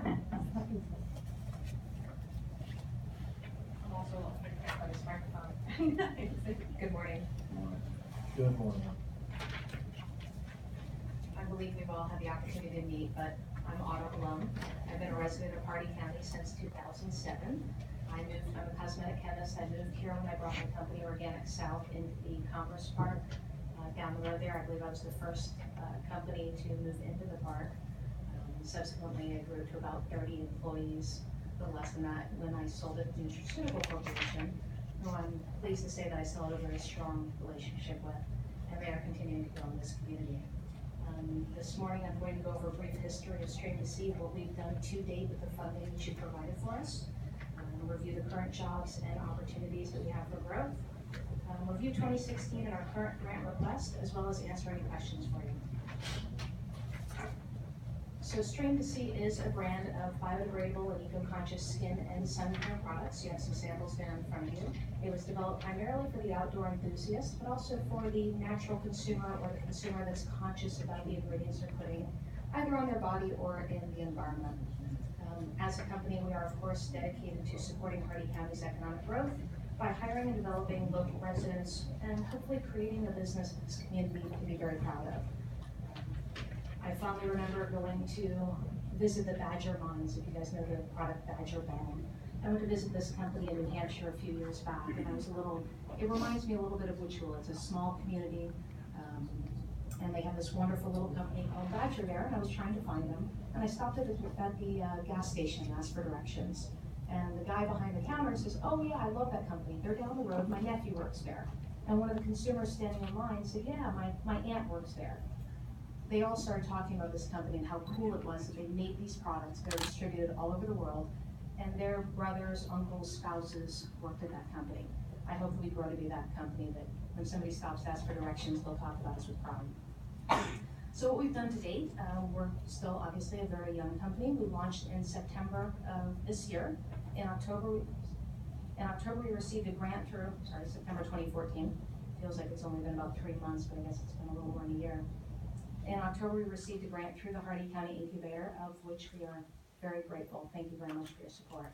I'm also affected by this microphone. Good morning. Good morning. I believe we've all had the opportunity to meet, but I'm Autumn Lum. I've been a resident of Hardee County since 2007. I'm a cosmetic chemist. I moved here when I brought my company Organic South into the Commerce Park. Down the road there, I believe I was the first company to move into the park. Subsequently, I grew to about 30 employees, a little less than that, when I sold it to Nutraceutical Corporation, who I'm pleased to say that I still have a very strong relationship with, and they are continuing to grow in this community. This morning, I'm going to go over a brief history of Stream to Sea, what we've done to date with the funding that you provided for us, review the current jobs and opportunities that we have for growth, review 2016 and our current grant request, as well as answer any questions for you. So Stream to Sea is a brand of biodegradable and eco-conscious skin and sun care products. You have some samples there in front of you. It was developed primarily for the outdoor enthusiast, but also for the natural consumer or the consumer that's conscious about the ingredients they're putting either on their body or in the environment. As a company, we are of course dedicated to supporting Hardee County's economic growth by hiring and developing local residents and hopefully creating a business that this community can be very proud of. I fondly remember going to visit the Badger mines, if you guys know the product Badger Balm. I went to visit this company in New Hampshire a few years back, and it reminds me a little bit of Wichita. It's a small community, and they have this wonderful little company called Badger there, and I was trying to find them. And I stopped at the gas station and asked for directions. And the guy behind the counter says, "Oh yeah, I love that company. They're down the road. My nephew works there." And one of the consumers standing in line said, "Yeah, my aunt works there." They all started talking about this company and how cool it was that they made these products that are distributed all over the world, and their brothers, uncles, spouses worked at that company. I hope that we grow to be that company that when somebody stops to ask for directions, they'll talk about us with pride. So what we've done to date, we're still obviously a very young company. We launched in September of this year. In October, we received a grant through, September 2014. Feels like it's only been about 3 months, but I guess it's been a little more than a year. In October, we received a grant through the Hardee County Incubator, of which we are very grateful. Thank you very much for your support.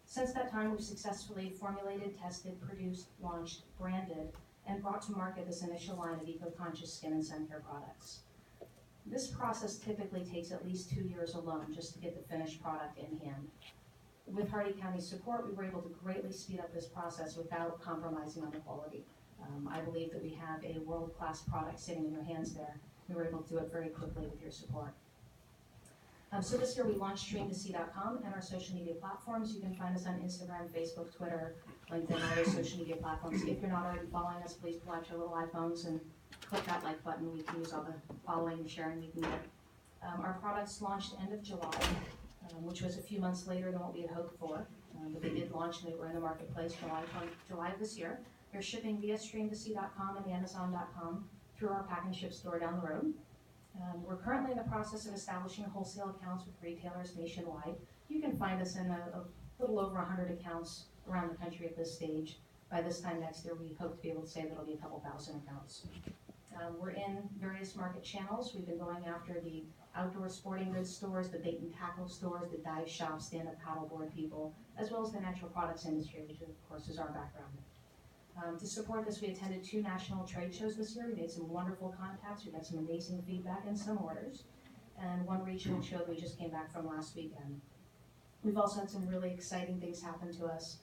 Since that time, we've successfully formulated, tested, produced, launched, branded, and brought to market this initial line of eco-conscious skin and sun care products. This process typically takes at least 2 years alone just to get the finished product in hand. With Hardee County's support, we were able to greatly speed up this process without compromising on the quality. I believe that we have a world-class product sitting in your hands there. We were able to do it very quickly with your support. So this year we launched streamtosea.com and our social media platforms. You can find us on Instagram, Facebook, Twitter, LinkedIn, all those social media platforms. If you're not already following us, please pull out your little iPhones and click that like button. We can use all the following and sharing we can get. Our products launched end of July, which was a few months later than what we had hoped for. But they did launch and they were in the marketplace July of this year. They're shipping via streamtosea.com and Amazon.com through our pack and ship store down the road. We're currently in the process of establishing wholesale accounts with retailers nationwide. You can find us in a little over 100 accounts around the country at this stage. By this time next year, we hope to be able to say that it'll be a couple thousand accounts. We're in various market channels. We've been going after the outdoor sporting goods stores, the bait and tackle stores, the dive shops, stand-up paddleboard people, as well as the natural products industry, which of course is our background. To support this, we attended 2 national trade shows this year. We made some wonderful contacts. We got some amazing feedback and some orders. And 1 regional show that we just came back from last weekend. We've also had some really exciting things happen to us.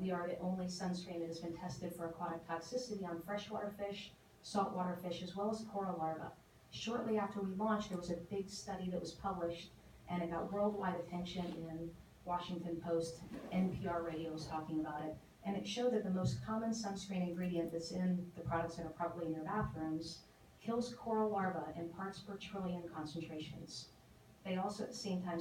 We are the only sunscreen that has been tested for aquatic toxicity on freshwater fish, saltwater fish, as well as coral larvae. Shortly after we launched, there was a big study that was published, and it got worldwide attention in Washington Post. NPR radio was talking about it. And it showed that the most common sunscreen ingredient that's in the products that are probably in your bathrooms kills coral larvae in parts per trillion concentrations. They also at the same time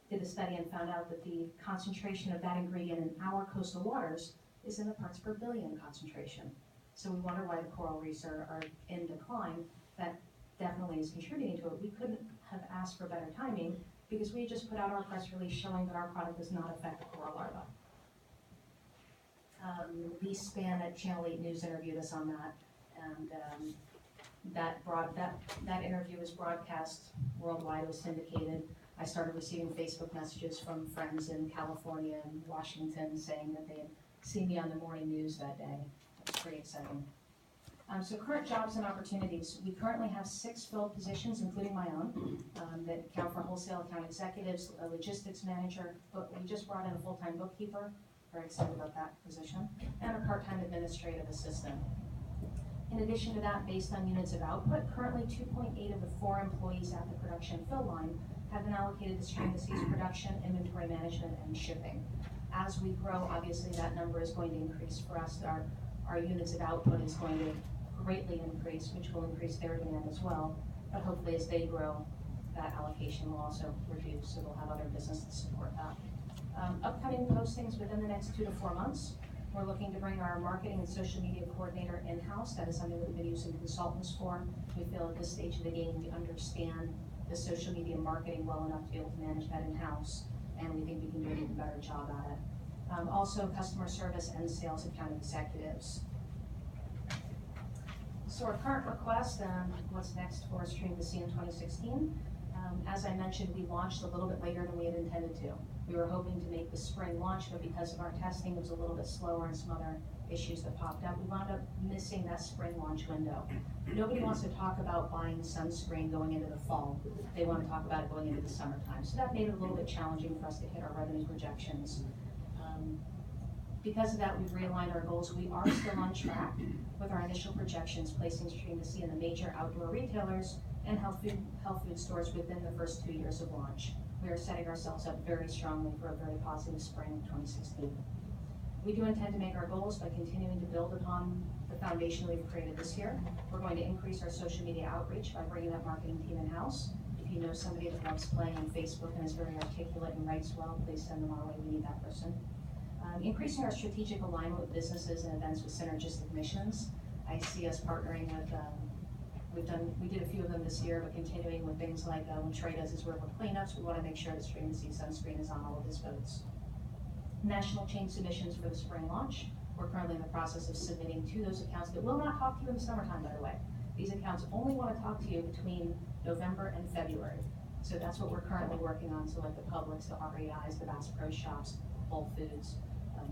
did a study and found out that the concentration of that ingredient in our coastal waters is in the parts per billion concentration. So we wonder why the coral reefs are in decline. That definitely is contributing to it. We couldn't have asked for better timing because we just put out our press release showing that our product does not affect the coral larvae. B-Span at Channel 8 News interviewed us on that, and that interview was broadcast worldwide. It was syndicated. I started receiving Facebook messages from friends in California and Washington saying that they had seen me on the morning news that day. It was pretty exciting. So current jobs and opportunities. We currently have 6 filled positions, including my own, that account for wholesale account executives, a logistics manager, but we just brought in a full-time bookkeeper, very excited about that position, and a part-time administrative assistant. In addition to that, based on units of output, currently 2.8 of the 4 employees at the production fill line have been allocated to Stream to C's production, inventory management, and shipping. As we grow, obviously that number is going to increase for us. Our units of output is going to greatly increase, which will increase their demand as well. But hopefully as they grow, that allocation will also reduce, so they'll have other business to support that. Upcoming postings within the next 2 to 4 months. We're looking to bring our marketing and social media coordinator in-house. That is something that we've been using consultants for. We feel at this stage of the game we understand the social media marketing well enough to be able to manage that in-house, and we think we can do an even better job at it. Also customer service and sales account executives. So our current request and what's next for Stream to C in 2016. As I mentioned, we launched a little bit later than we had intended to. We were hoping to make the spring launch, but because of our testing, it was a little bit slower and some other issues that popped up. We wound up missing that spring launch window. Nobody wants to talk about buying sunscreen going into the fall. They want to talk about it going into the summertime. So that made it a little bit challenging for us to hit our revenue projections. Because of that, we've realigned our goals. We are still on track with our initial projections, placing Stream to C in the major outdoor retailers and health food stores within the first 2 years of launch. We are setting ourselves up very strongly for a very positive spring of 2016. We do intend to make our goals by continuing to build upon the foundation we've created this year. We're going to increase our social media outreach by bringing that marketing team in-house. If you know somebody that loves playing on Facebook and is very articulate and writes well, please send them our way. We need that person. Increasing our strategic alignment with businesses and events with synergistic missions. I see us partnering with, we did a few of them this year, but continuing with things like when Trey does his river cleanups, we want to make sure that Stream to C sunscreen is on all of his boats. National chain submissions for the spring launch. We're currently in the process of submitting to those accounts that will not talk to you in the summertime, by the way. These accounts only want to talk to you between November and February. So that's what we're currently working on. So like the Publix, the REIs, the Bass Pro Shops, Whole Foods.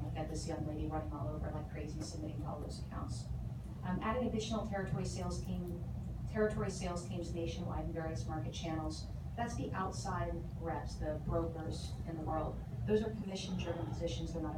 I've got this young lady running all over like crazy, submitting to all those accounts. Adding additional territory sales teams nationwide in various market channels. That's the outside reps, the brokers in the world. Those are commission-driven positions. They're not